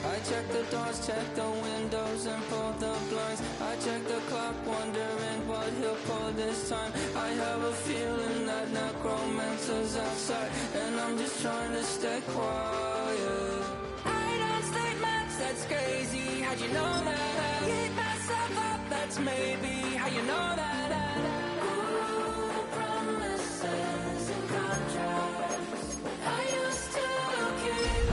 I check the doors, check the windows, and pull the blinds. I check the clock, wondering what he'll pull this time. I have a feeling that necromancer's outside, and I'm just trying to stay quiet. I don't stay much, that's crazy. How'd you know that? I keep myself up, that's maybe how you know that. Ooh, promises and contracts I used to keep.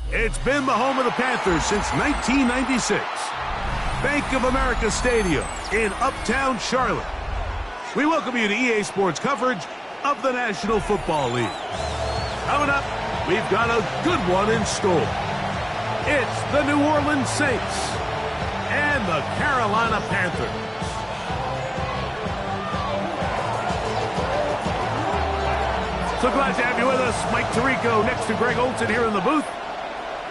It's been the home of the Panthers since 1996. Bank of America Stadium in Uptown Charlotte. We welcome you to EA Sports coverage of the National Football League. Coming up, we've got a good one in store. It's the New Orleans Saints and the Carolina Panthers. So glad to have you with us. Mike Tirico next to Greg Olson here in the booth.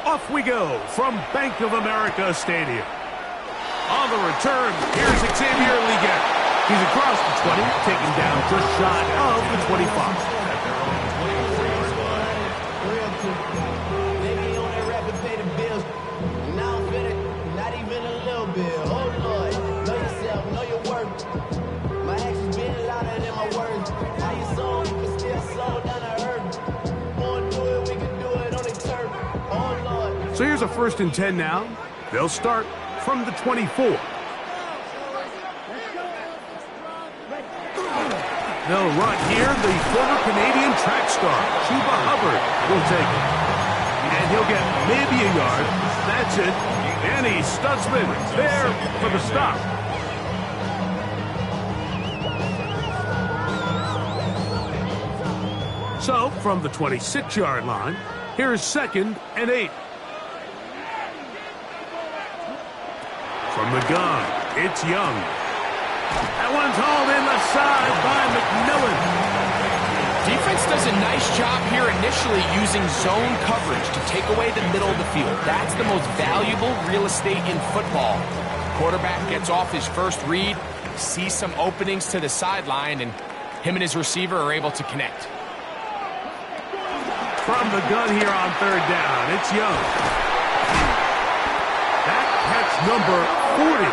Off we go from Bank of America Stadium. On the return, here's Xavier Leggett. He's across the 20, taken down just shy of the 25. Maybe on that rapid pay the bills. Now I'm feeling not even a little bit. Oh Lord, know yourself, know your worth. My actions being louder than my words. How you sold, you can still slow down the earth. Wanna do it, we can do it on the turf. Oh Lord. So here's a 1st and 10 now. They'll start from the 24. They'll run here. The former Canadian track star, Chuba Hubbard, will take it. And he'll get maybe a yard. That's it. Danny Stutzman there for the stop. So, from the 26-yard line, here's 2nd and 8. From the gun, it's Young. That one's hauled in left side by McMillan. Defense does a nice job here initially using zone coverage to take away the middle of the field. That's the most valuable real estate in football. Quarterback gets off his first read, sees some openings to the sideline, and him and his receiver are able to connect. From the gun here on 3rd down, it's Young. That's number 40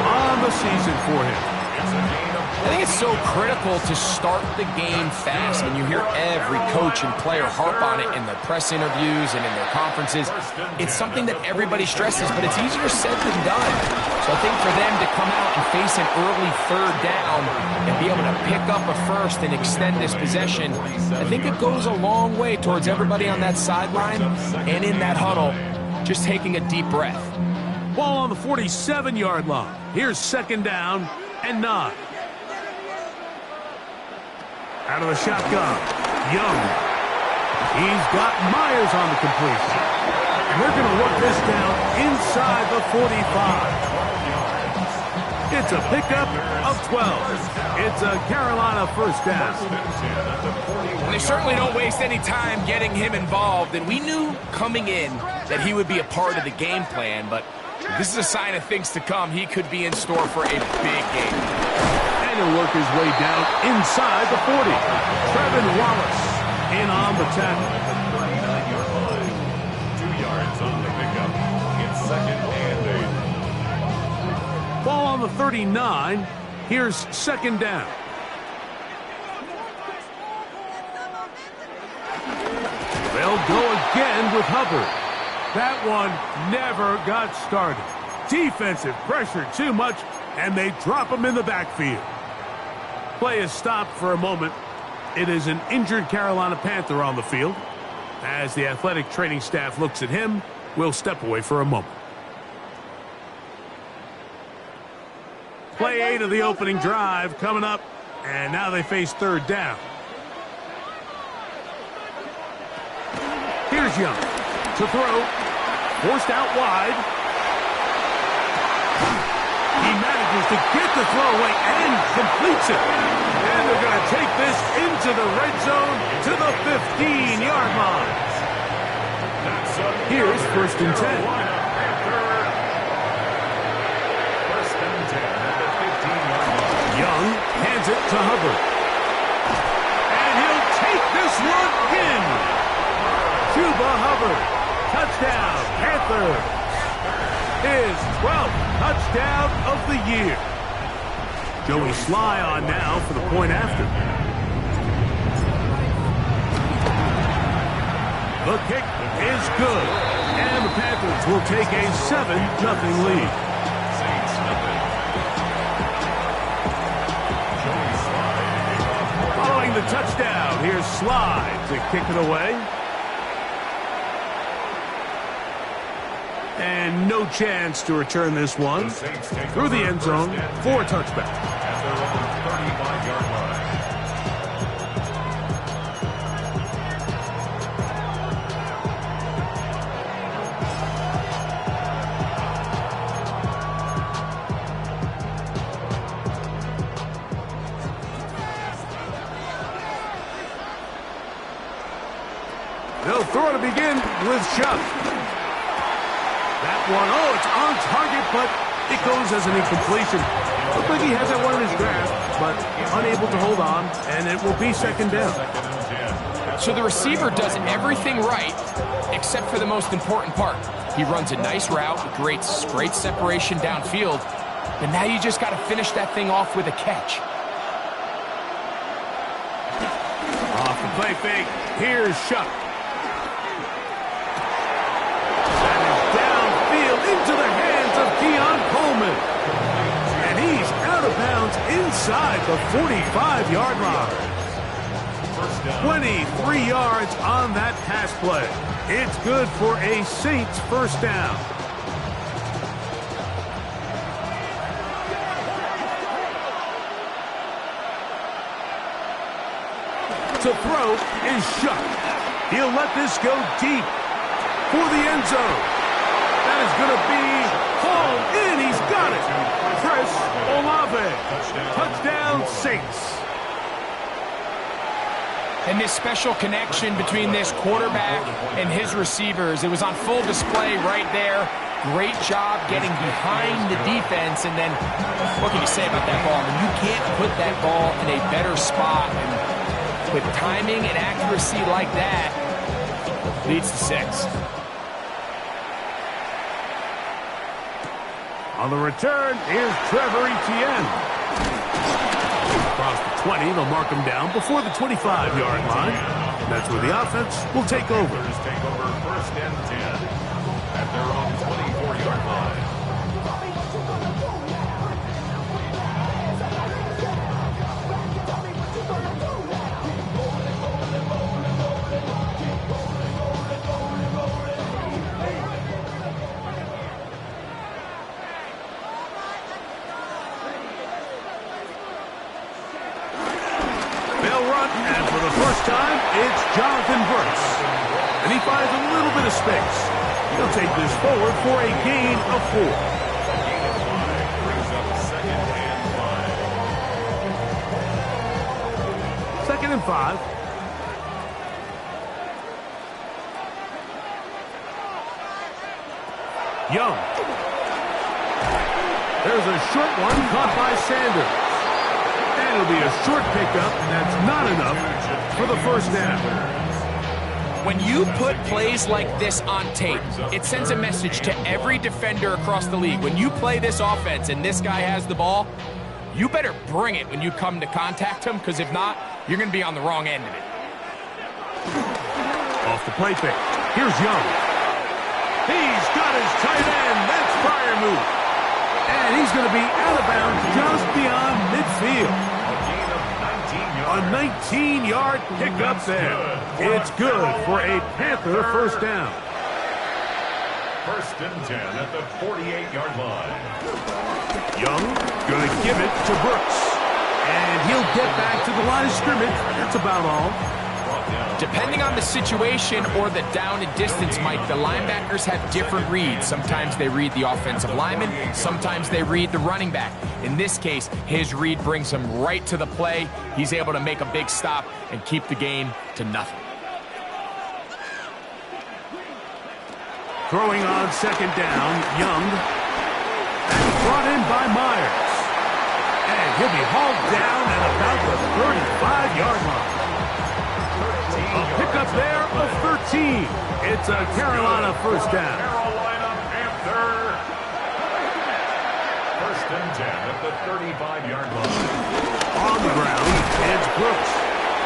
on the season for him. I think it's so critical to start the game fast, and you hear every coach and player harp on it in their press interviews and in their conferences. It's something that everybody stresses, but it's easier said than done. So I think for them to come out and face an early 3rd down and be able to pick up a first and extend this possession, I think it goes a long way towards everybody on that sideline and in that huddle just taking a deep breath. Ball on the 47-yard line. Here's 2nd down and 9. Out of the shotgun, Young. He's got Myers on the completion. And they're going to work this down inside the 45. It's a pickup of 12. It's a Carolina 1st down. And they certainly don't waste any time getting him involved. And we knew coming in that he would be a part of the game plan, but this is a sign of things to come. He could be in store for a big game. And he'll work his way down inside the 40. Trevin Wallace in on the tackle. 2 yards on the pickup. It's 2nd and 8. Ball on the 39. Here's 2nd down. They'll go again with Hubbard. That one never got started. Defensive pressure too much, and they drop him in the backfield. Play is stopped for a moment. It is an injured Carolina Panther on the field. As the athletic training staff looks at him, we'll step away for a moment. play to the opening drive coming up, and now they face third down. Here's Young to throw. Forced out wide. He manages to get the throw away and completes it. And they're going to take this into the red zone to the 15-yard line. Here's 1st and 10. Young hands it to Hubbard. And he'll take this one in. Chuba Hubbard. Touchdown, Panthers. His 12th touchdown of the year. Joey Sly on now for the point after. The kick is good. And the Panthers will take a 7-0 lead. Following the touchdown, here's Sly to kick it away. And no chance to return this one through the end zone for a touchback. At their own 35-yard line. They'll throw to begin with Shuck. That one, it's on target, but it goes as an incompletion. Looks like he has that one in his grasp, but unable to hold on, and it will be second down. So the receiver does everything right, except for the most important part. He runs a nice route, great separation downfield, but now you just got to finish that thing off with a catch. Off the play fake, here's Shuck. Into the hands of Keon Coleman. And he's out of bounds inside the 45-yard line. 23 yards on that pass play. It's good for a Saints first down. To throw is Shuck. He'll let this go deep for the end zone. That is going to be hauled in. He's got it. Chris Olave. Touchdown, Saints. And this special connection between this quarterback and his receivers, it was on full display right there. Great job getting behind the defense. And then, what can you say about that ball? I mean, you can't put that ball in a better spot. And with timing and accuracy like that, leads to 6. On the return, here's Trevor Etienne. Across the 20, they'll mark him down before the 25-yard line. That's where the offense will take over. Take over 1st and 10 at their own 24-yard line. And for the first time, it's Jonathan Burks. And he finds a little bit of space. He'll take this forward for a gain of 4. Gain of 5 brings up 2nd and 5. 2nd and 5. Young. There's a short one caught by Sanders. And it'll be a short pickup, and that's not enough for the first down. When you put plays like this on tape, it sends a message to every defender across the league. When you play this offense and this guy has the ball, you better bring it when you come to contact him, because if not, you're going to be on the wrong end of it. Off the play fake. Here's Young. He's got his tight end. That's Freiermuth. And he's going to be out of bounds just beyond midfield. A 19-yard pickup there. It's good for a Panther first down. First and 10 at the 48-yard line. Young going to give it to Brooks. And he'll get back to the line of scrimmage. That's about all. Depending on the situation or the down and distance, Mike, the linebackers have different reads. Sometimes they read the offensive lineman. Sometimes they read the running back. In this case, his read brings him right to the play. He's able to make a big stop and keep the game to nothing. Throwing on second down, Young. And brought in by Myers. And he'll be hauled down at about the 35-yard line. A pickup there of 13. It's a Carolina first down. Carolina Panther. First and 10 at the 35-yard line. On the ground, it's Brooks.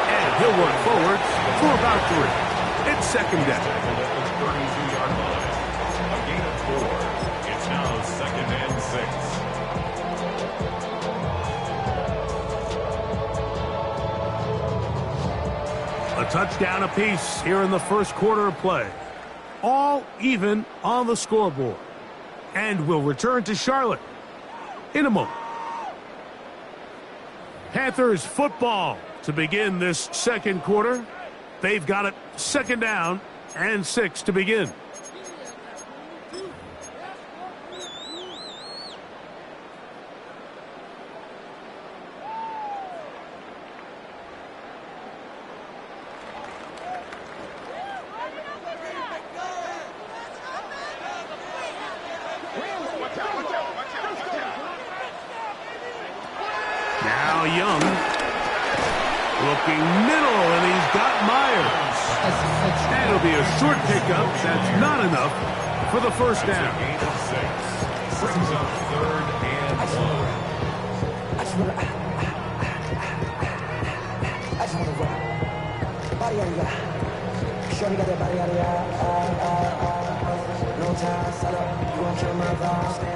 And he'll run forward for about 3. It's second down. At the 32-yard line. A gain of 4. It's now second and 6. A touchdown apiece here in the first quarter of play. All even on the scoreboard. And we'll return to Charlotte in a moment. Panthers football to begin this second quarter. They've got it second down and 6 to begin. Now Young looking middle, and he's got Myers. And it'll be a short pickup. That's not enough for the first down. Gain of 6. Brings up third and 1.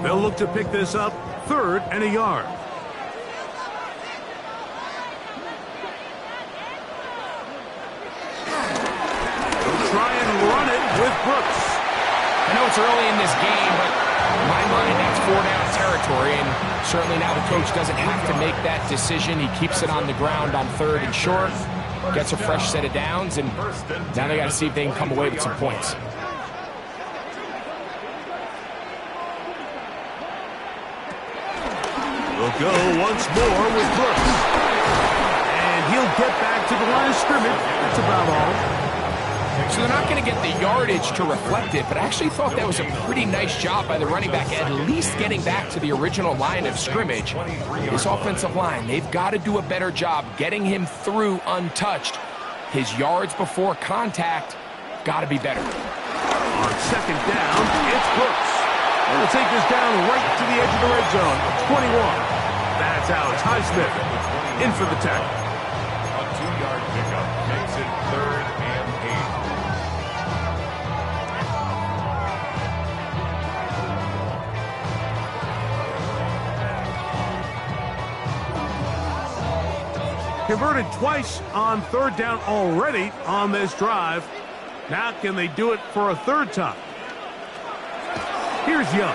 They'll look to pick this up third and a yard. Try and run it with Brooks. I know it's early in this game, but in my mind, that's 4-down territory, and certainly now the coach doesn't have to make that decision. He keeps it on the ground on third and short, gets a fresh set of downs, and now they got to see if they can come away with some points. We'll go once more with Brooks. And he'll get back to the line of scrimmage. That's about all. So they're not going to get the yardage to reflect it, but I actually thought that was a pretty nice job by the running back, at least getting back to the original line of scrimmage. This offensive line, they've got to do a better job getting him through untouched. His yards before contact got to be better. On second down, it's Brooks. And we'll take this down right to the edge of the red zone. 21. That's Alex Highsmith in for the tackle. A 2-yard pickup makes it third and 8. Converted twice on third down already on this drive. Now can they do it for a third time? Here's Young.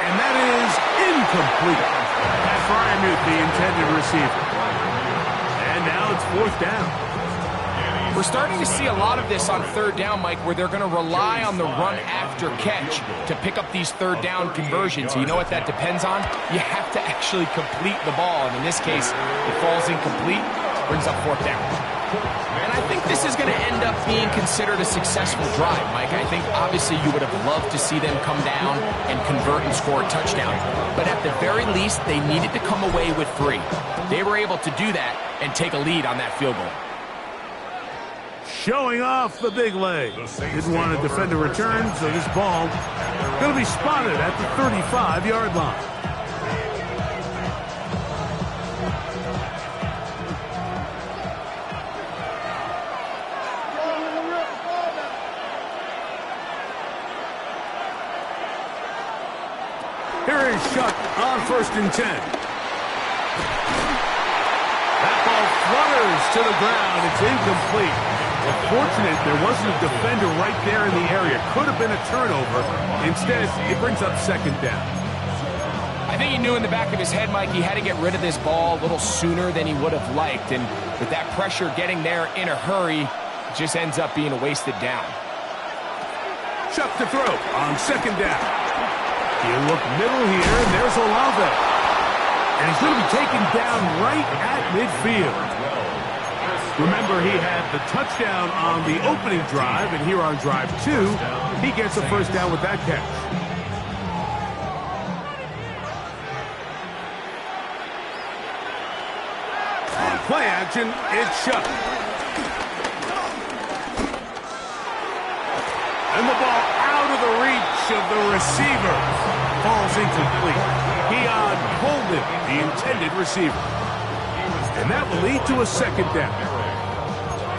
And that is incomplete. At Fryermuth, the intended receiver. And now it's fourth down. We're starting to see a lot of this on third down, Mike, where they're going to rely on the run after catch to pick up these third down conversions. So you know what that depends on? You have to actually complete the ball. And in this case, it falls incomplete, brings up fourth down. And I think this is going to end up being considered a successful drive, Mike. I think obviously you would have loved to see them come down and convert and score a touchdown. But at the very least, they needed to come away with 3. They were able to do that and take a lead on that field goal. Showing off the big leg. Didn't want to defend a return, so this ball going to be spotted at the 35-yard line. Here is Shuck on first and 10. That ball flutters to the ground. It's incomplete. Fortunate there wasn't a defender right there in the area. Could have been a turnover. Instead, it brings up second down. I think he knew in the back of his head, Mike, he had to get rid of this ball a little sooner than he would have liked. And with that pressure getting there in a hurry, it just ends up being a wasted down. Chuck to throw on second down. He'll look middle here, and there's Olave. And he's going to be taken down right at midfield. Remember, he had the touchdown on the opening drive, and here on drive 2, he gets a first down with that catch. On play action, it's Chuck. And the ball out of the reach of the receiver. Falls incomplete. Keon Coleman, the intended receiver. And that will lead to a second down.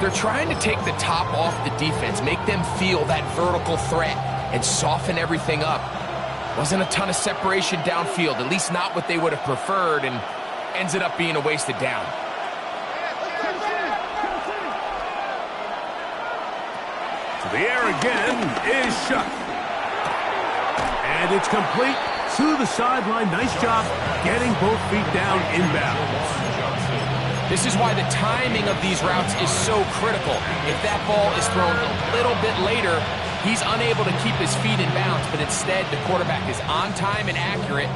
They're trying to take the top off the defense, make them feel that vertical threat, and soften everything up. Wasn't a ton of separation downfield, at least not what they would have preferred, and ends it up being a wasted down. To the air again is Shuck. And it's complete to the sideline. Nice job getting both feet down inbounds. This is why the timing of these routes is so critical. If that ball is thrown a little bit later, he's unable to keep his feet in bounds, but instead the quarterback is on time and accurate,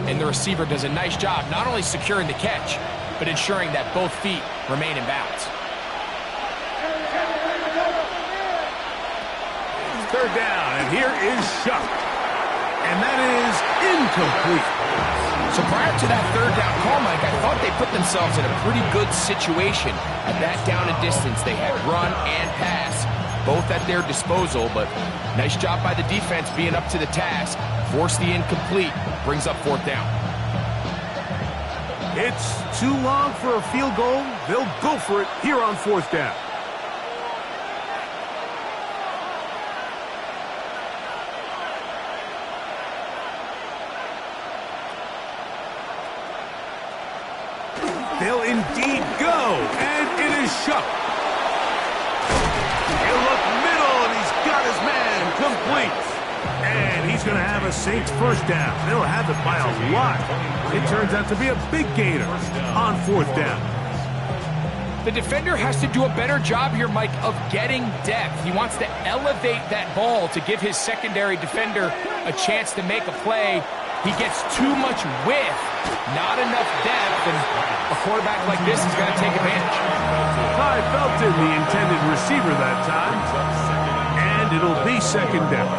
and the receiver does a nice job not only securing the catch, but ensuring that both feet remain in bounds. Third down, and here is Shuck. And that is incomplete. So prior to that third down call, Mike, I thought they put themselves in a pretty good situation. At that down and distance, they had run and pass, both at their disposal, but nice job by the defense being up to the task. Force the incomplete, brings up fourth down. It's too long for a field goal. They'll go for it here on fourth down. They'll indeed go, and it is Shuck. He'll look middle, and he's got his man complete. And he's going to have a Saints first down. They'll have it by a lot. It turns out to be a big gainer on fourth down. The defender has to do a better job here, Mike, of getting depth. He wants to elevate that ball to give his secondary defender a chance to make a play. He gets too much width, not enough depth, and a quarterback like this is going to take advantage. Ty Felton, the intended receiver that time, and it'll be second down.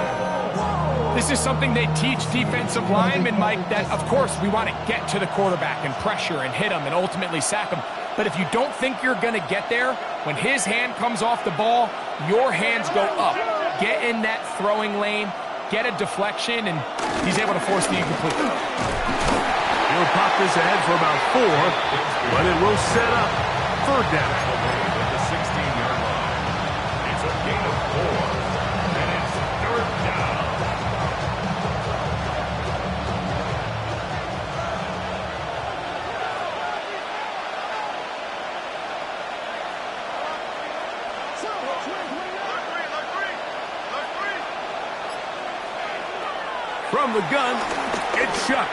This is something they teach defensive linemen, Mike, that, of course, we want to get to the quarterback and pressure and hit him and ultimately sack him. But if you don't think you're going to get there, when his hand comes off the ball, your hands go up. Get in that throwing lane, get a deflection, and he's able to force the incomplete. He'll pop this ahead for about 4, but it will set up third down. At the 16-yard line. It's a gain of 4, and it's third down. From the gun, it's Shuck.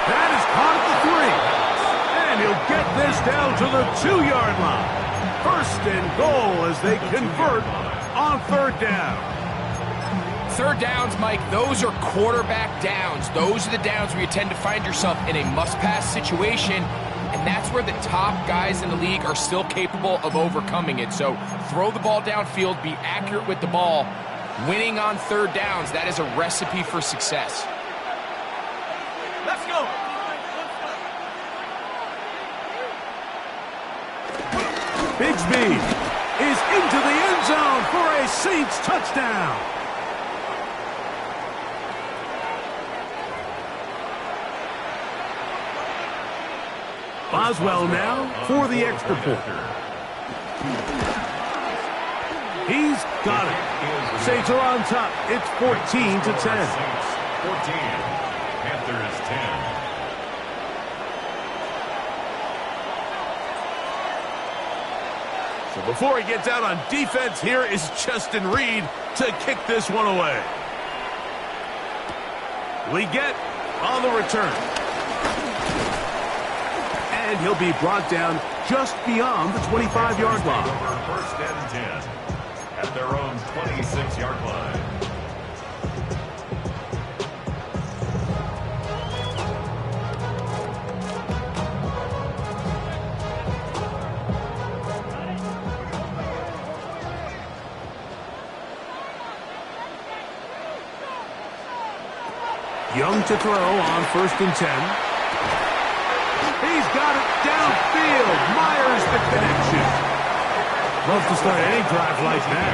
That is caught at the 3. And he'll get this down to the 2-yard line. First and goal as they convert on third down. Third downs, Mike, those are quarterback downs. Those are the downs where you tend to find yourself in a must-pass situation, and that's where the top guys in the league are still capable of overcoming it. So throw the ball downfield, be accurate with the ball. Winning on third downs, that is a recipe for success. Let's go. Bigsby is into the end zone for a Saints touchdown. Boswell now for the extra point. He's got it. Saints are on top. It's 14-10. 14. Panthers 10. So before he gets out on defense, here is Justin Reed to kick this one away. We get on the return. And he'll be brought down just beyond the 25-yard line. First and 10 at their own 26-yard line. Young to throw on 1st and 10. He's got it downfield. Myers the connection. Love to start any drive like that.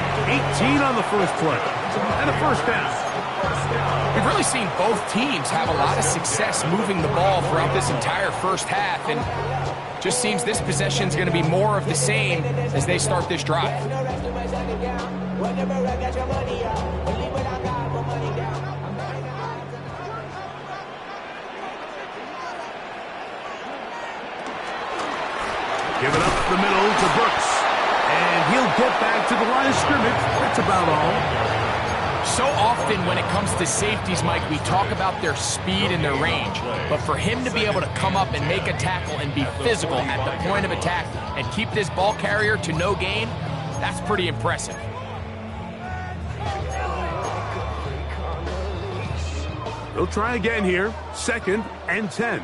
18 on the first play. And a first down. We've really seen both teams have a lot of success moving the ball throughout this entire first half. And just seems this possession is going to be more of the same as they start this drive. Give it up the middle to Brooks. And he'll get back to the line of scrimmage. That's about all. So often when it comes to safeties, Mike, we talk about their speed and their range. But for him to be able to come up and make a tackle and be physical at the point of attack and keep this ball carrier to no gain, that's pretty impressive. They'll try again here. 2nd and 10.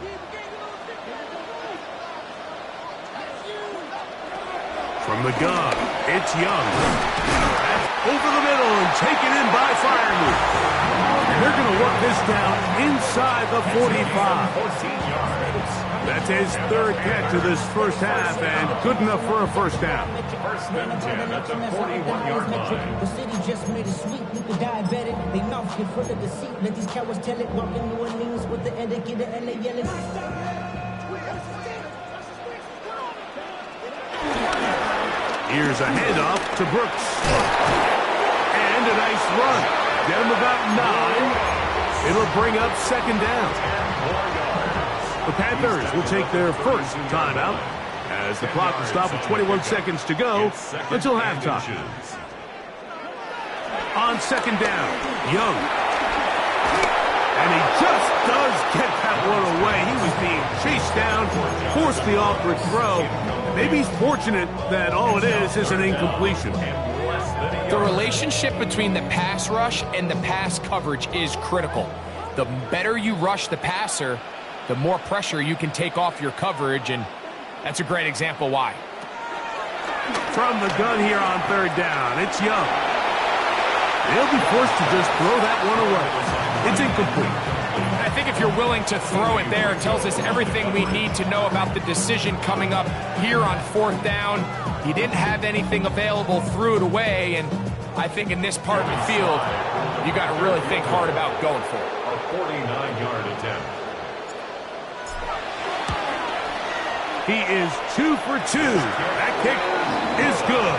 From the gun, it's Young. That's over the middle and taken in by Firemouth. And they're going to work this down inside the 45. 14 yards. That's his 3rd catch of this first half and good enough for a first down. First and 10 at the 41-yard line. The city just made it sweet, you could diabetic. They mouth get full of deceit. Let these cowards tell it. Walking New Orleans with the indicator and they yelling. Here's a handoff to Brooks. And a nice run. Get him about 9. It'll bring up 2nd down. The Panthers will take their first timeout as the clock will stop with 21 seconds to go until halftime. On 2nd down, Young. And he just does get that one away. He was being chased down, forced the awkward throw. Maybe he's fortunate that all it is an incompletion. The relationship between the pass rush and the pass coverage is critical. The better you rush the passer, the more pressure you can take off your coverage, and that's a great example why. From the gun here on 3rd down, it's Young. They'll be forced to just throw that one away. It's incomplete. I think if you're willing to throw it there, it tells us everything we need to know about the decision coming up here on 4th down. He didn't have anything available, threw it away, and I think in this part of the field, you got to really think hard about going for it. A 49-yard attempt. He is 2 for 2. That kick is good.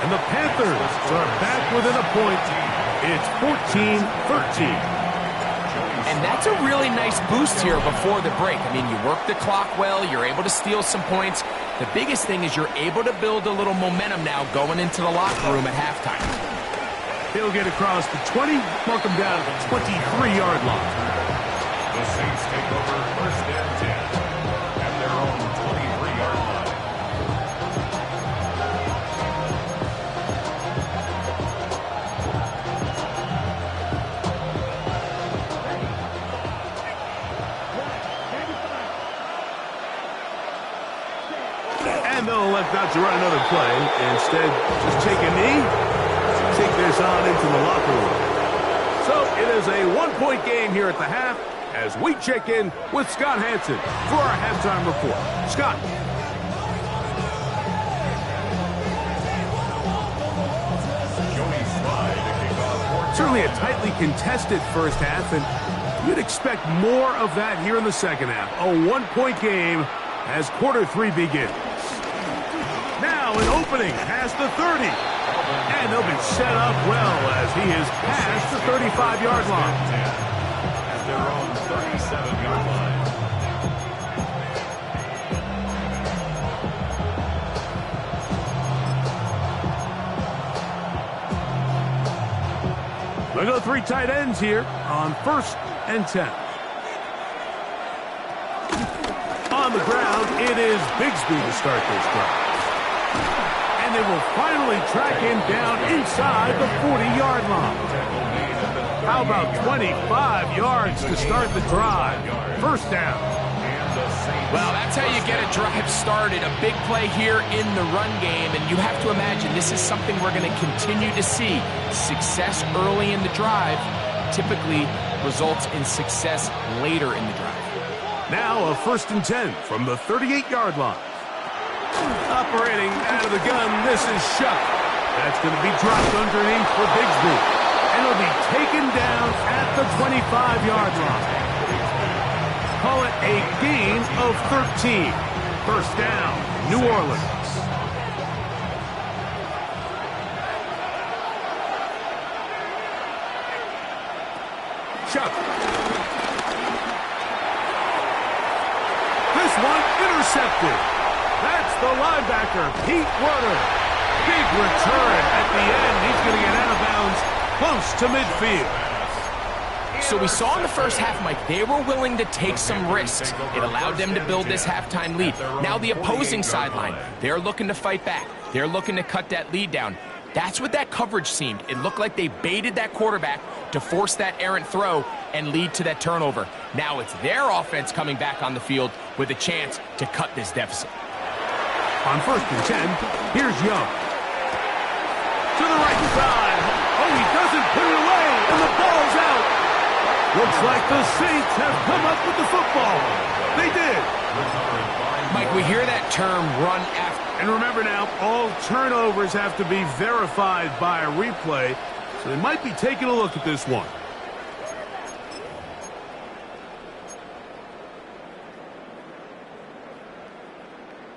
And the Panthers are back within a point. It's 14-13. And that's a really nice boost here before the break. I mean, you work the clock well, you're able to steal some points. The biggest thing is you're able to build a little momentum now going into the locker room at halftime. He'll get across the 20, mark him down at the 23-yard line. The Saints take over 1st and 10 at their own 23-yard line. And they'll elect not to run another play. Instead, just take a knee, take this on into the locker room. So it is a 1-point game here at the half as we check in with Scott Hansen for our halftime report. Scott. Certainly a tightly contested first half, and you'd expect more of that here in the second half. A 1-point game as quarter 3 begins. Now an opening past the 30. And they'll be set up well as he is past the 35-yard line. At their own 37-yard line. go 3 tight ends here on 1st and 10. On the ground, it is Bigsby to start this drive. And they will finally track him down inside the 40-yard line. How about 25 yards to start the drive? 1st down. Well, that's how you get a drive started. A big play here in the run game, and you have to imagine this is something we're going to continue to see. Success early in the drive typically results in success later in the drive. Now a 1st and 10 from the 38-yard line. Operating out of the gun, this is Shuck. That's going to be dropped underneath for Bigsby. And it'll be taken down at the 25-yard line. Call it a gain of 13. 1st down, New Orleans. Chuck. This one intercepted. That's the linebacker, Pete Werner. Big return at the end. He's going to get out of bounds close to midfield. So we saw in the first half, Mike, they were willing to take some risks. It allowed them to build this halftime lead. Now the opposing sideline, they're looking to fight back. They're looking to cut that lead down. That's what that coverage seemed. It looked like they baited that quarterback to force that errant throw and lead to that turnover. Now it's their offense coming back on the field with a chance to cut this deficit. On 1st and 10, here's Young. To the right side. Oh, he doesn't put it away, and the ball's out. Looks like the Saints have come up with the football. They did. Mike, we hear that term, run after. And remember now, all turnovers have to be verified by a replay, so they might be taking a look at this one.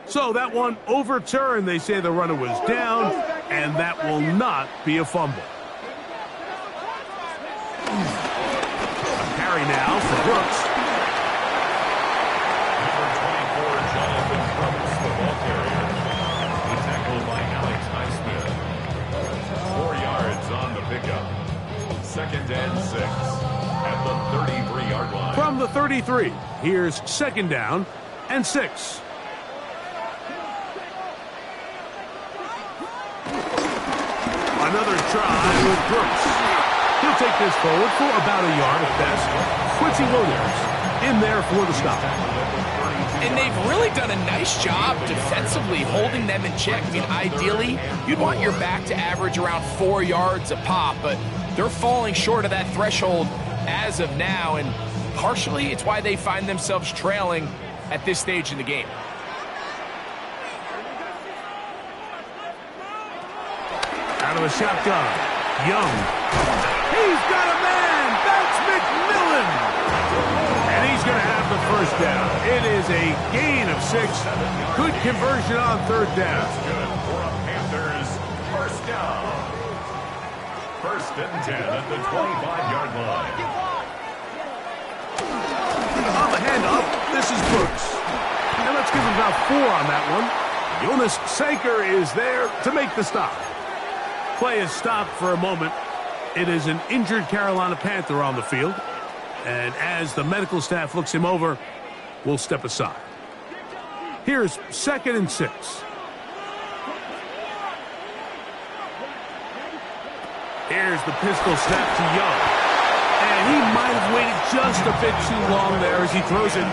So that one overturned. They say the runner was down, and that will not be a fumble. Carry now for Brooks. Number 24, Jonathan Brooks, the ball carrier. He tackled by Alex Highsmith. 4 yards on the pickup. 2nd and 6 at the 33-yard line. From the 33, here's 2nd down and 6. Another try with Brooks. He'll take this forward for about a yard at best. Quincy Williams in there for the stop. And they've really done a nice job defensively holding them in check. I mean, ideally, you'd want your back to average around 4 yards a pop, but they're falling short of that threshold as of now, and partially it's why they find themselves trailing at this stage in the game. Out of a shotgun, Young. He's got a man. That's McMillan. And he's going to have the 1st down. It is a gain of 6. Good conversion on 3rd down. Good for a Panthers 1st down. 1st and 10 at the 25-yard line. On the handoff, this is Brooks. And let's give him about 4 on that one. Jonas Sanker is there to make the stop. Play is stopped for a moment. It is an injured Carolina Panther on the field. And as the medical staff looks him over, we'll step aside. Here's 2nd and 6. Here's the pistol snap to Young. And he might have waited just a bit too long there as he throws it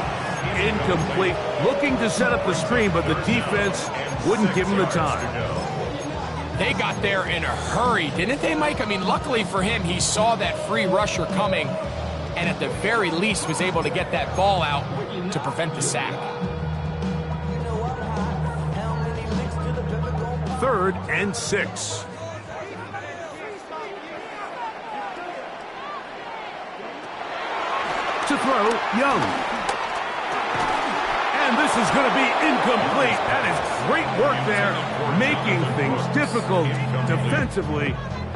incomplete. Looking to set up the screen, but the defense wouldn't give him the time. They got there in a hurry, didn't they, Mike? I mean, luckily for him, he saw that free rusher coming, and at the very least was able to get that ball out to prevent the sack. 3rd and 6. To throw, Young. And this is going to be incomplete. That is great work there, making things difficult defensively.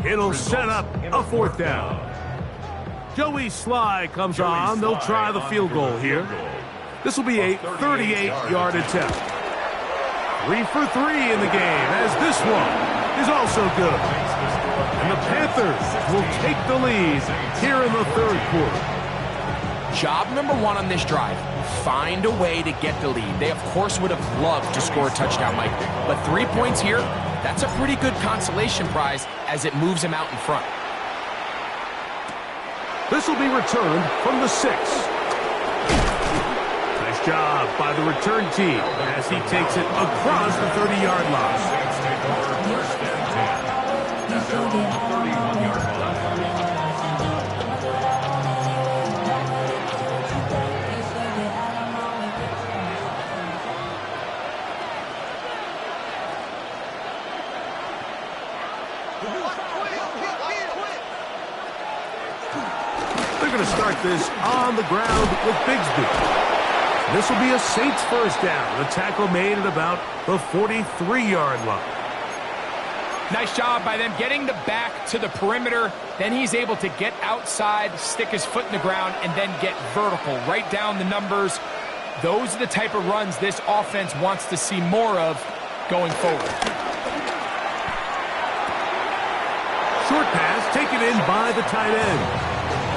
It'll set up a 4th down. Joey Sly comes on. They'll try the field goal here. This will be a 38-yard attempt. 3 for 3 in the game, as this one is also good. And the Panthers will take the lead here in the third quarter. Job number one on this drive, find a way to get the lead. They, of course, would have loved to score a touchdown, Mike. But 3 points here, that's a pretty good consolation prize as it moves him out in front. This will be returned from the 6. Nice job by the return team as he takes it across the 30-yard line. First and 10. At their own 31-yard line. They're going to start this on the ground with Bigsby. This will be a Saints first down. The tackle made at about the 43-yard line. Nice job by them getting the back to the perimeter. Then he's able to get outside, stick his foot in the ground, and then get vertical. Right down the numbers. Those are the type of runs this offense wants to see more of going forward. Short pass taken in by the tight end.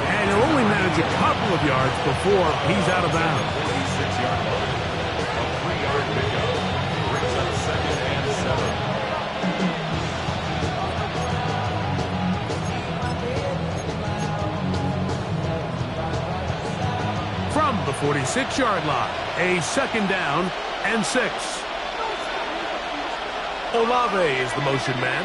And he'll only manage a couple of yards before he's out of bounds. 46-yard line. A 3-yard pickup. Brings up 2nd and 7. From the 46-yard line, a 2nd down and 6. Olave is the motion man.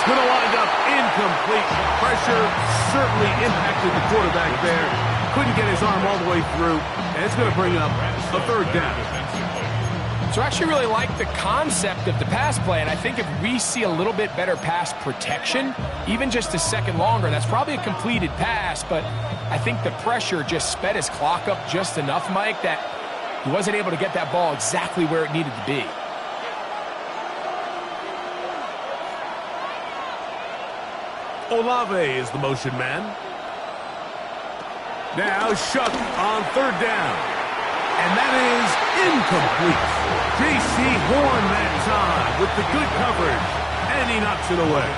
Going to wind up incomplete. Pressure certainly impacted the quarterback there. Couldn't get his arm all the way through, and it's going to bring up a 3rd down. So I actually really like the concept of the pass play, and I think if we see a little bit better pass protection, even just a second longer, that's probably a completed pass, but I think the pressure just sped his clock up just enough, Mike, that he wasn't able to get that ball exactly where it needed to be. Olave is the motion man. Now Shuck on 3rd down. And that is incomplete. J.C. Horn that time with the good coverage. And he knocks it away.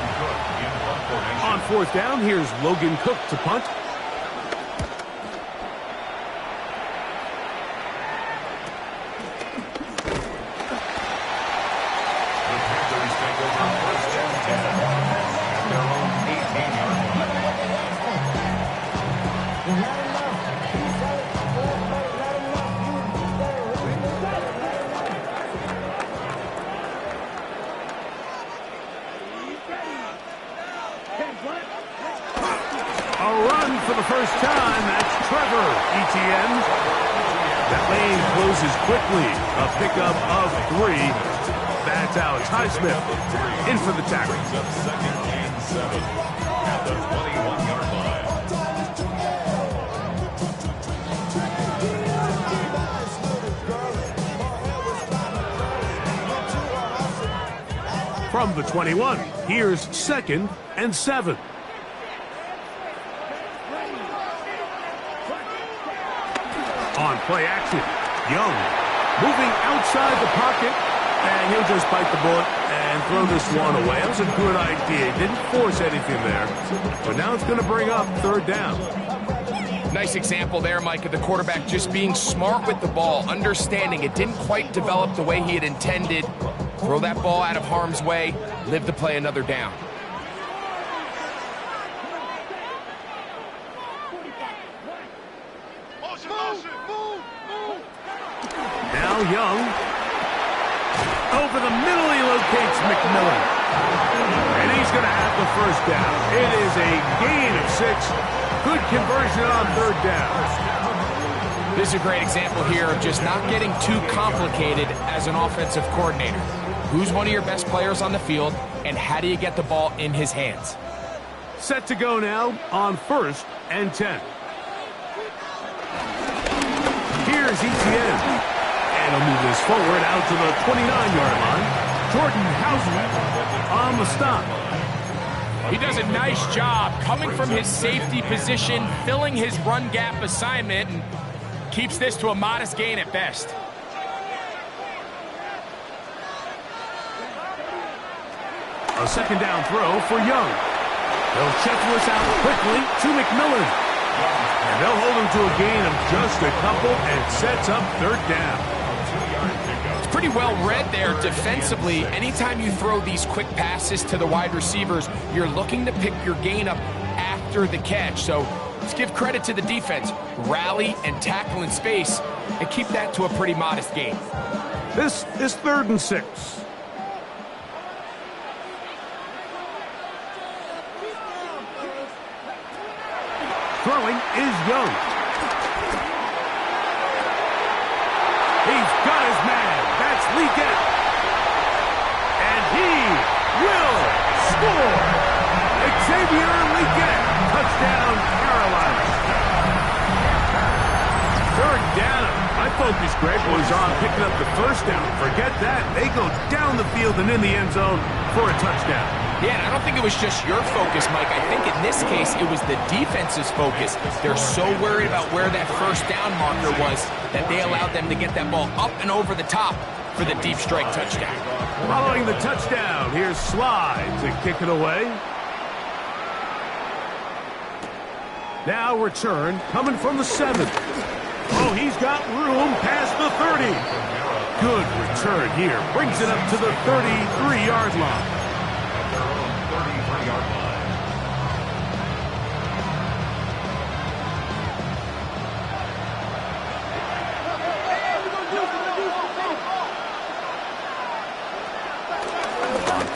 On 4th down, here's Logan Cook to punt. Quickly, a pickup of 3. That's Alex Highsmith in for the tackle. 2nd and 7 at the 21-yard line. From the 21, here's 2nd and 7. On play action, Young moving outside the pocket, and he'll just bite the bullet and throw this one away. That was a good idea. He didn't force anything there, but now it's going to bring up 3rd down. Nice example there, Mike, of the quarterback just being smart with the ball, understanding it didn't quite develop the way he had intended. Throw that ball out of harm's way, live to play another down. Now Young. Over the middle, he locates McMillan. And he's going to have the 1st down. It is a gain of 6. Good conversion on 3rd down. This is a great example here of just not getting too complicated as an offensive coordinator. Who's one of your best players on the field, and how do you get the ball in his hands? Set to go now on 1st and 10. Here's Etienne. And he'll move this forward out to the 29-yard line. Jordan Housen on the stop. He does a nice job coming from his safety position, filling his run gap assignment, and keeps this to a modest gain at best. A second down throw for Young. They'll shuffle this out quickly to McMillan. And they'll hold him to a gain of just a couple and sets up third down. It's pretty well read there defensively. Anytime you throw these quick passes to the wide receivers, you're looking to pick your gain up after the catch. So let's give credit to the defense. Rally and tackle in space and keep that to a pretty modest gain. This is 3rd and 6. Throwing is Young. He's got his man. That's Leggett. And he will score. Xavier Leggett. Touchdown, Carolina. Third down. My focus, Greg, was on picking up the first down. Forget that. They go down the field and in the end zone for a touchdown. Yeah, and I don't think it was just your focus, Mike. I think in this case, it was the defense's focus. They're so worried about where that first down marker was that they allowed them to get that ball up and over the top for the deep strike touchdown. Following the touchdown, here's Slide to kick it away. Now return coming from the 7. Oh, he's got room past the 30. Good return here. Brings it up to the 33-yard line.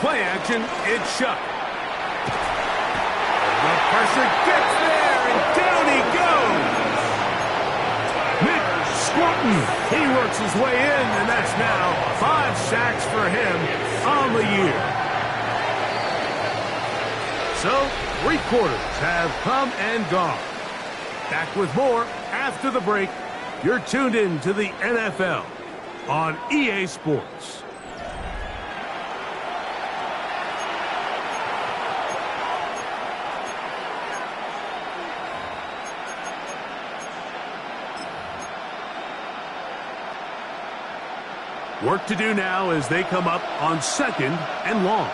Play action, it's Shuck. The pressure gets there, and down he goes. Nick Squatton, he works his way in, and that's now 5 sacks for him on the year. So, 3 quarters have come and gone. Back with more after the break. You're tuned in to the NFL on EA Sports. Work to do now as they come up on 2nd and long.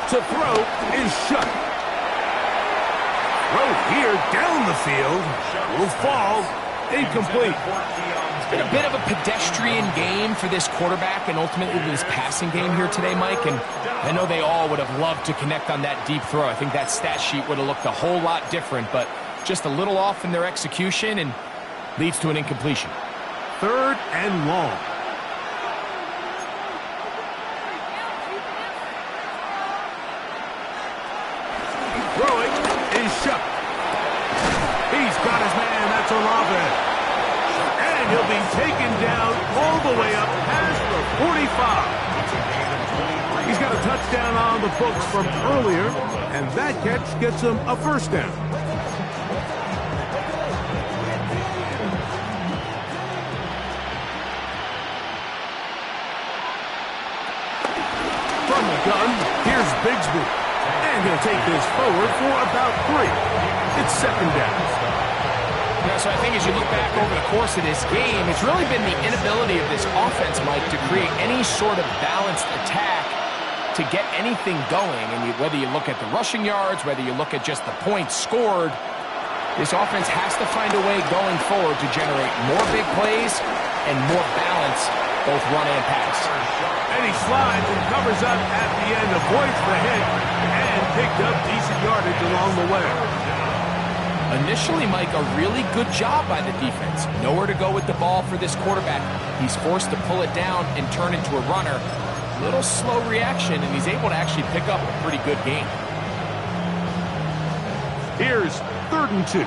To throw is Shuck. Throw here down the field. Will fall. Incomplete. It's been a bit of a pedestrian game for this quarterback and ultimately this passing game here today, Mike. And I know they all would have loved to connect on that deep throw. I think that stat sheet would have looked a whole lot different, but just a little off in their execution and leads to an incompletion. 3rd and long. Throwing is Shuck. He's got his man. That's Olave. And he'll be taken down all the way up past the 45. He's got a touchdown on the books from earlier, and that catch gets him a first down. Gun. Here's Bigsby. And he'll take this forward for about 3. It's 2nd down. Yeah, so I think as you look back over the course of this game, it's really been the inability of this offense, Mike, to create any sort of balanced attack to get anything going. And whether you look at the rushing yards, whether you look at just the points scored, this offense has to find a way going forward to generate more big plays and more balance, both run and pass. And he slides and covers up at the end, avoids the hit, and picked up decent yardage along the way. Initially, Mike, a really good job by the defense. Nowhere to go with the ball for this quarterback. He's forced to pull it down and turn into a runner. Little slow reaction, and he's able to actually pick up a pretty good game. Here's 3rd and 2.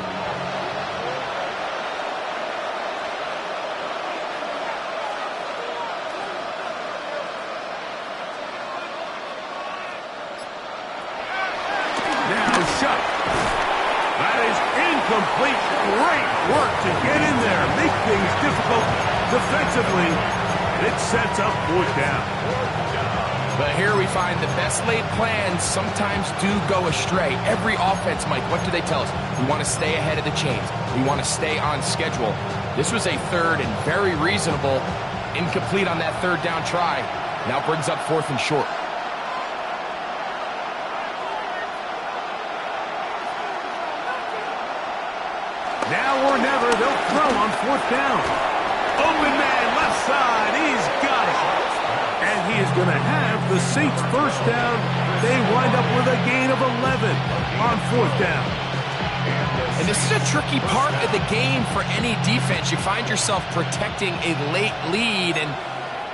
Complete. Great work to get in there. Make things difficult defensively. It sets up 4th down. But here we find the best laid plans sometimes do go astray. Every offense, Mike, what do they tell us? We want to stay ahead of the chains. We want to stay on schedule. This was a 3rd and very reasonable. Incomplete on that 3rd down try. Now brings up 4th and short. Now or never, they'll throw on 4th down. Open man, left side, he's got it. And he is going to have the Saints first down. They wind up with a gain of 11 on 4th down. And this is a tricky part of the game for any defense. You find yourself protecting a late lead, and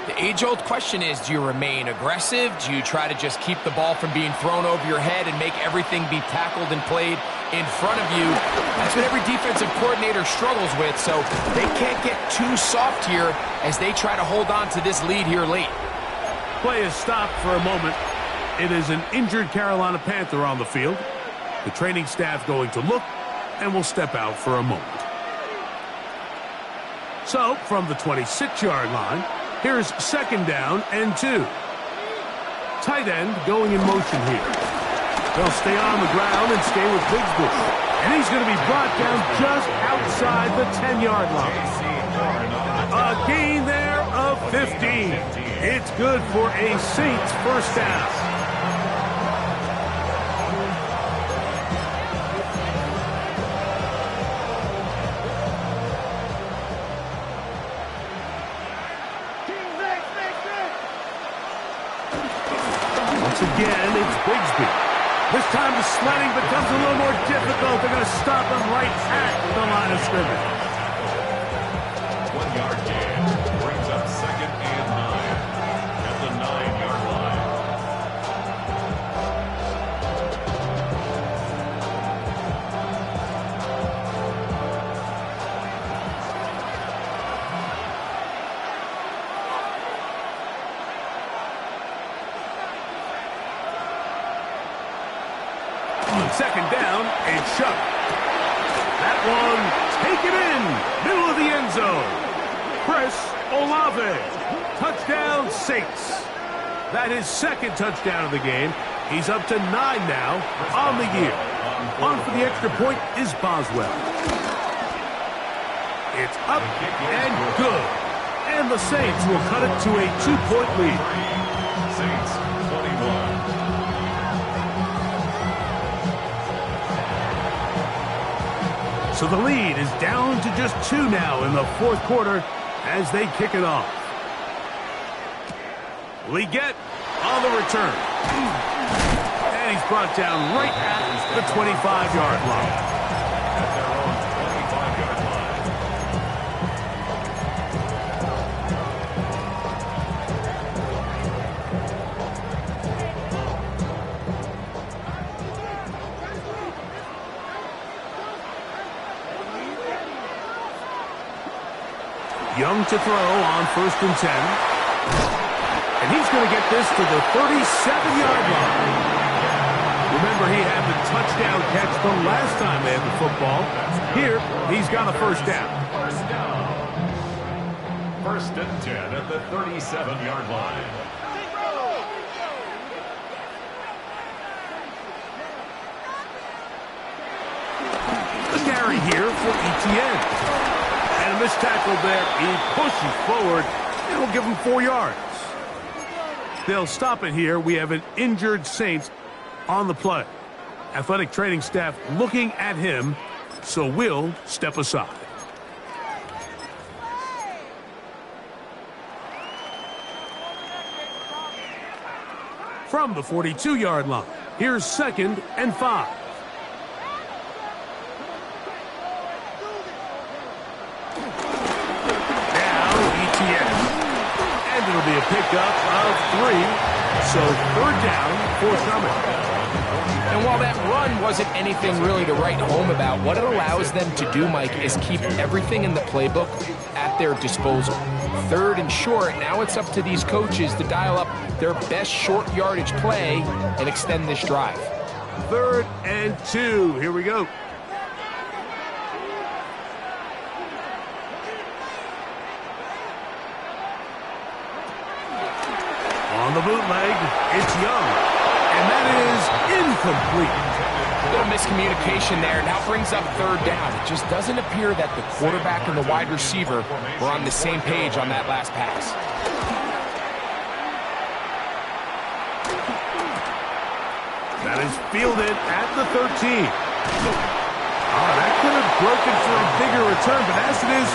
the age-old question is, do you remain aggressive? Do you try to just keep the ball from being thrown over your head and make everything be tackled and played in front of you? That's what every defensive coordinator struggles with, so they can't get too soft here as they try to hold on to this lead here late. Play is stopped for a moment. It is an injured Carolina Panther on the field. The training staff going to look and will step out for a moment. So, from the 26-yard line, here's 2nd down and 2. Tight end going in motion here. They'll stay on the ground and stay with Bigsby. And he's going to be brought down just outside the 10-yard line. A gain there of 15. It's good for a Saints first down. Again, it's Bigsby. This time the sledding becomes a little more difficult. They're going to stop him right at the line of scrimmage. 1-yard gain brings up 2nd and 9 at the 9-yard line. On 2nd down, it's Shuck. That one taken in, middle of the end zone. Chris Olave, touchdown Saints. That is 2nd touchdown of the game. He's up to 9 now on the year. On for the extra point is Boswell. It's up and good. And the Saints will cut it to a 2-point lead. Saints 21. So the lead is down to just 2 now in the 4th quarter as they kick it off. Leggett on the return. And he's brought down right at the 25-yard line. At their own 25-yard line. Young to throw on 1st and 10. And he's going to get this to the 37-yard line. Remember, he had the touchdown catch the last time they had the football. Here, he's got a first down. First down. 1st and 10 at the 37-yard line. The carry here for ETN. And this tackle there, he pushes forward, and will give him 4 yards. They'll stop it here. We have an injured Saints on the play. Athletic training staff looking at him, so we'll step aside. From the 42-yard line, here's 2nd and 5. It'll be a pickup of 3, so 3rd down, forthcoming. And while that run wasn't anything really to write home about, what it allows them to do, Mike, is keep everything in the playbook at their disposal. 3rd and short, now it's up to these coaches to dial up their best short yardage play and extend this drive. 3rd and 2, here we go. On the bootleg, it's Young, and that is incomplete. A little miscommunication there. Now brings up 3rd down. It just doesn't appear that the quarterback and the wide receiver were on the same page on that last pass. That is fielded at the 13. Oh, that could have broken for a bigger return, but as it is,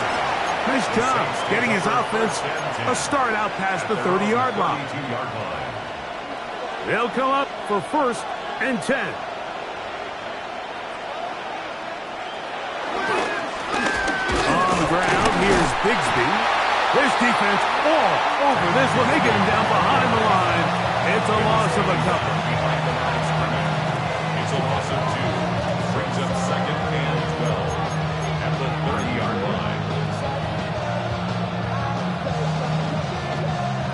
nice job getting his offense a start out past the 30-yard line. They'll come up for 1st and 10. On the ground, here's Bigsby. This defense all over this one. They get him down behind the line. It's a loss of a couple. It's a loss of 2. Brings up 2nd and 12 at the 30-yard line.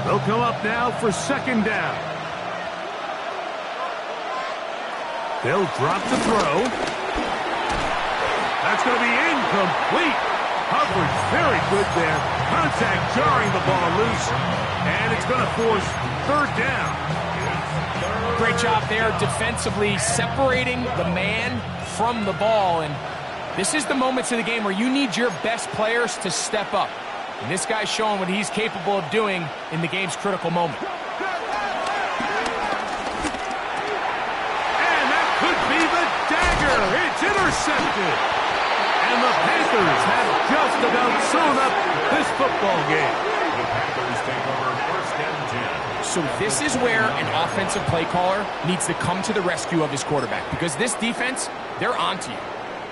They'll come up now for 2nd down. They'll drop the throw. That's going to be incomplete. Coverage very good there. Contact jarring the ball loose. And it's going to force 3rd down. Great job there defensively, separating the man from the ball. And this is the moments of the game where you need your best players to step up. And this guy's showing what he's capable of doing in the game's critical moment. And that could be the dagger. It's intercepted. And the Panthers have just about sewn up this football game. The Panthers take over 1st and 10. So this is where an offensive play caller needs to come to the rescue of his quarterback, because this defense, they're onto you.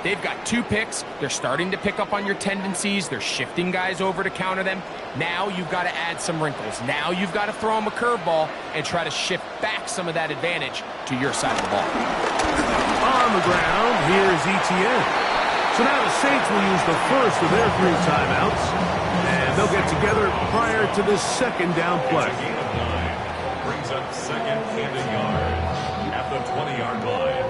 They've got 2 picks. They're starting to pick up on your tendencies. They're shifting guys over to counter them. Now you've got to add some wrinkles. Now you've got to throw them a curveball and try to shift back some of that advantage to your side of the ball. On the ground, here's ETN. So now the Saints will use the first of their 3 timeouts, and they'll get together prior to this 2nd down play. It's a gain of 9. Brings up 2nd and a yard at the 20-yard line.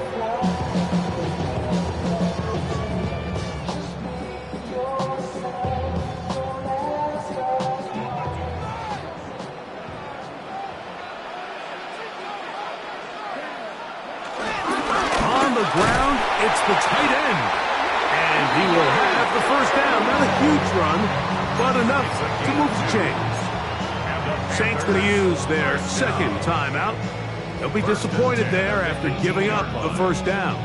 On the ground, it's the tight end. And he will have the 1st down. Not a huge run, but enough to move the chains. Saints going to use their 2nd timeout. They'll be disappointed there after giving up the 1st down.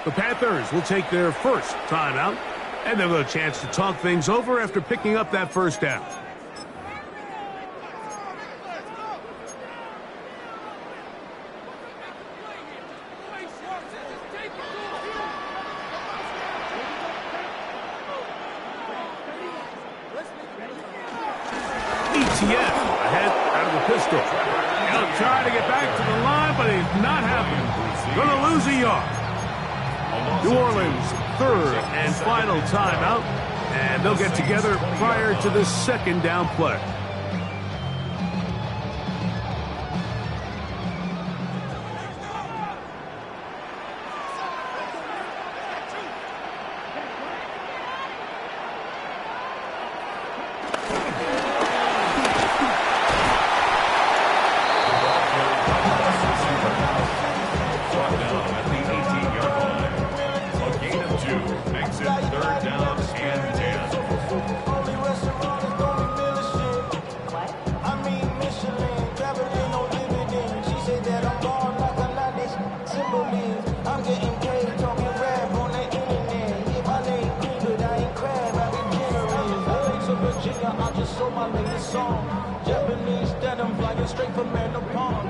The Panthers will take their 1st timeout, and they'll have a chance to talk things over after picking up that 1st down. ETN ahead out of the pistol. He'll try to get back to the line, but he's not happening. Going to lose a yard. New Orleans, 3rd and final timeout, and they'll get together prior to the 2nd down play.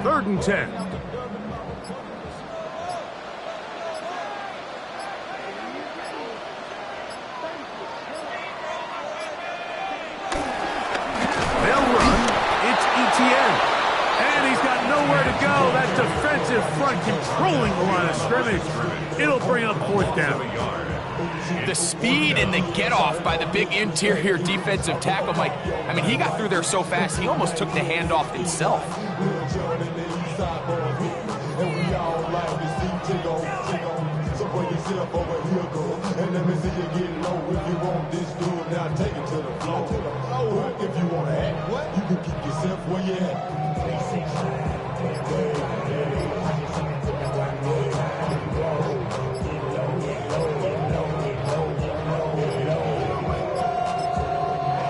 Third and 10. They'll run. It's ETN. And he's got nowhere to go. That defensive front controlling the line of scrimmage. It'll bring up 4th down. The speed and the get-off by the big interior defensive tackle, Mike. I mean, he got through there so fast, he almost took the handoff himself. Where you at?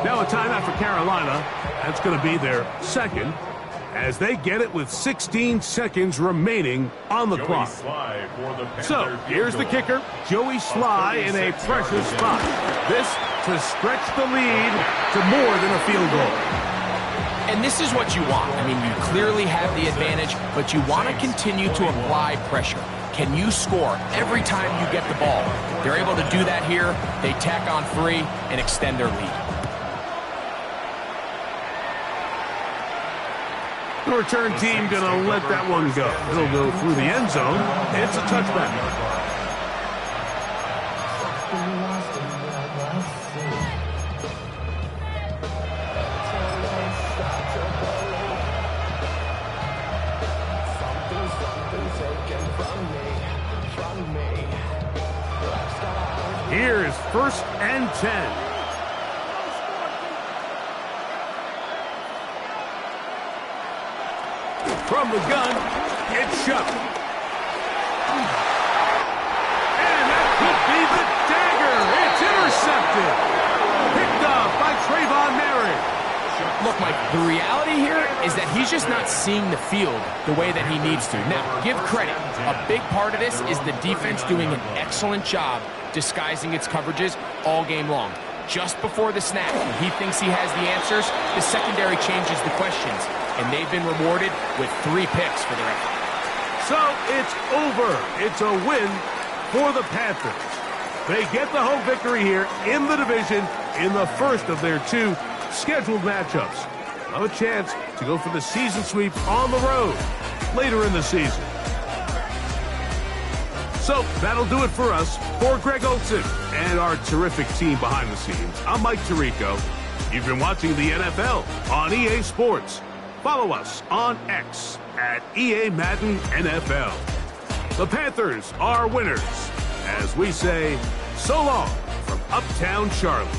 Now a timeout for Carolina. That's going to be their second, as they get it with 16 seconds remaining on the clock. So, here's the kicker, Joey Sly in a precious spot. This to stretch the lead to more than a field goal. And this is what you want. I mean, you clearly have the advantage, but you want to continue to apply pressure. Can you score every time you get the ball? They're able to do that here. They tack on 3 and extend their lead. The return team going to let that one go. It'll go through the end zone. It's a touchback. Here's 1st and 10. From the gun, it's shoved. And that could be the dagger. It's intercepted. Picked up by Trayvon Merritt. Look, Mike, the reality here is that he's just not seeing the field the way that he needs to. Now, give credit. A big part of this is the defense doing an excellent job disguising its coverages all game long. Just before the snap, when he thinks he has the answers, the secondary changes the questions, and they've been rewarded with 3 picks for their effort. So it's over. It's a win for the Panthers. They get the home victory here in the division in the first of their 2 scheduled matchups. Have a chance to go for the season sweep on the road later in the season. So that'll do it for us. For Greg Olson and our terrific team behind the scenes, I'm Mike Tirico. You've been watching the NFL on EA Sports. Follow us on X at EA Madden NFL. The Panthers are winners, as we say so long from Uptown Charlotte.